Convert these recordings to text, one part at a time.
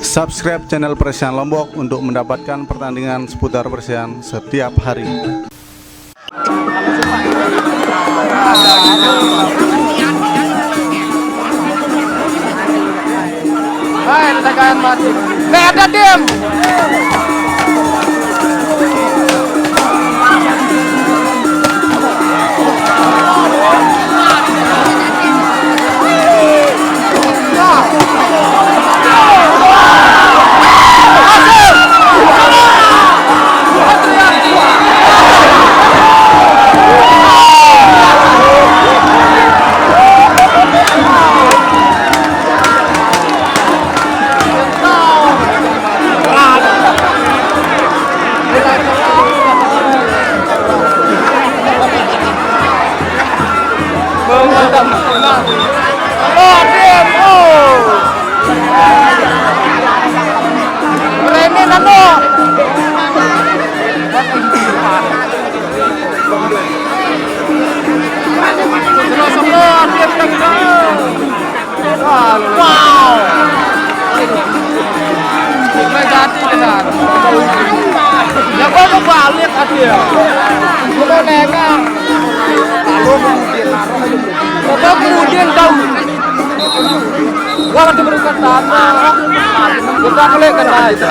Subscribe channel Persian Lombok untuk mendapatkan pertandingan seputar Persian setiap hari. Hai, tekan mati. Ada tim. Ya kok balik aja. Kemudian tahu. Gua akan diberikan tanah. Kita mulai kena itu.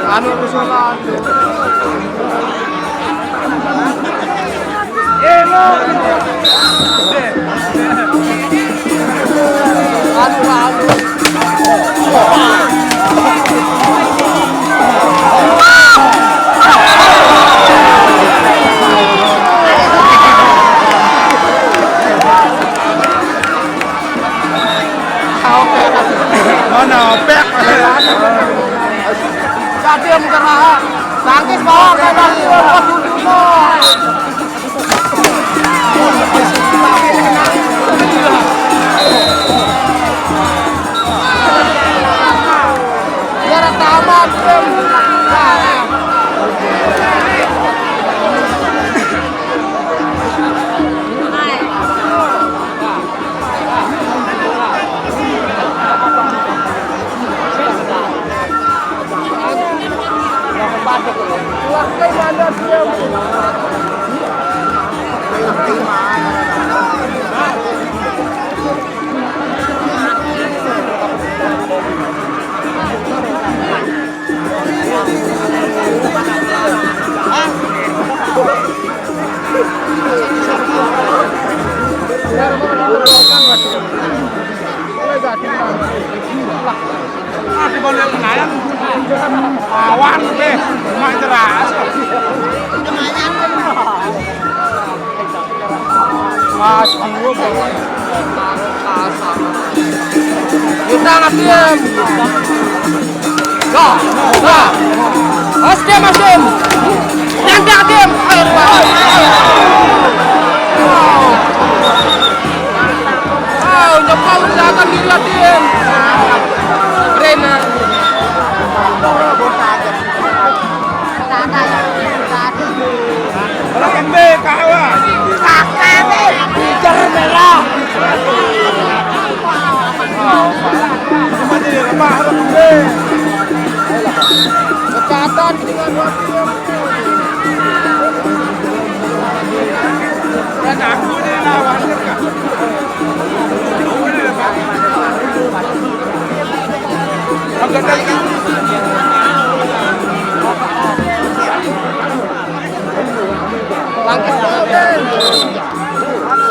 Anu rusuhan. Mana pek? Jadi yang gerah, tangkis bawah kanan biar tamat. Awan deh, main deras. Mas, kita ngatim. Mas tim. Yang tim. Udah kau usahakan diri tim. Rena. Lembe kawan. Bijar merah. Semuanya lemah lembe. Kecatan dengan dua tim. Dan aku ni lawan mereka. Agak lagi.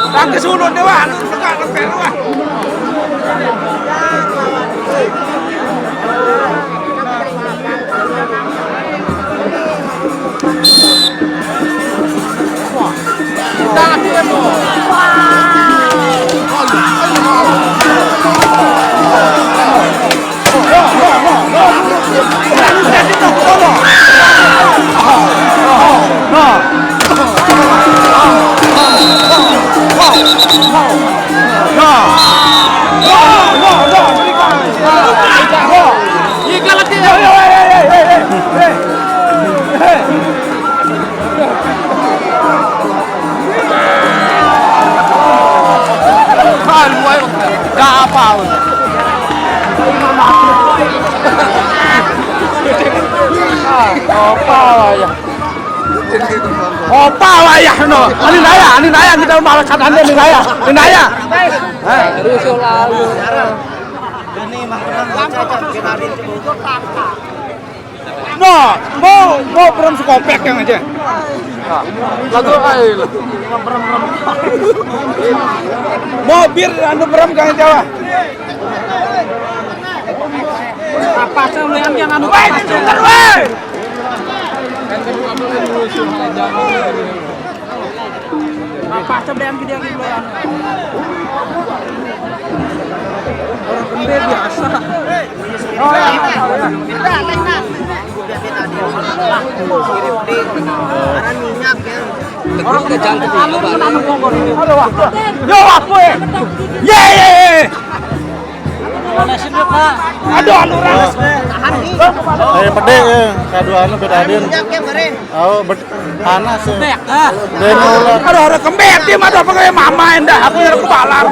Langkah sulun dewa, tegak lepek dewa. Hey! Opa wayah no. Ani naya kita malah katanya ni naya. Rusuh lalu. Mau beram sekopek yang aja. Lagu air. Mau bir anu beram kang Jawa. Apa sampean yang anu? Woi, dengar woi. Apa sampean gede yang duluan? Orang gede biasa. Oh ya. Orang kejang kecil. Yo apa ya? Ye. Aduh aluran. Pede ya, kaduan bedadin. Oh, panas ya. Aduh orang kembet dia mah apa kayak mama endah aku yang kebalar.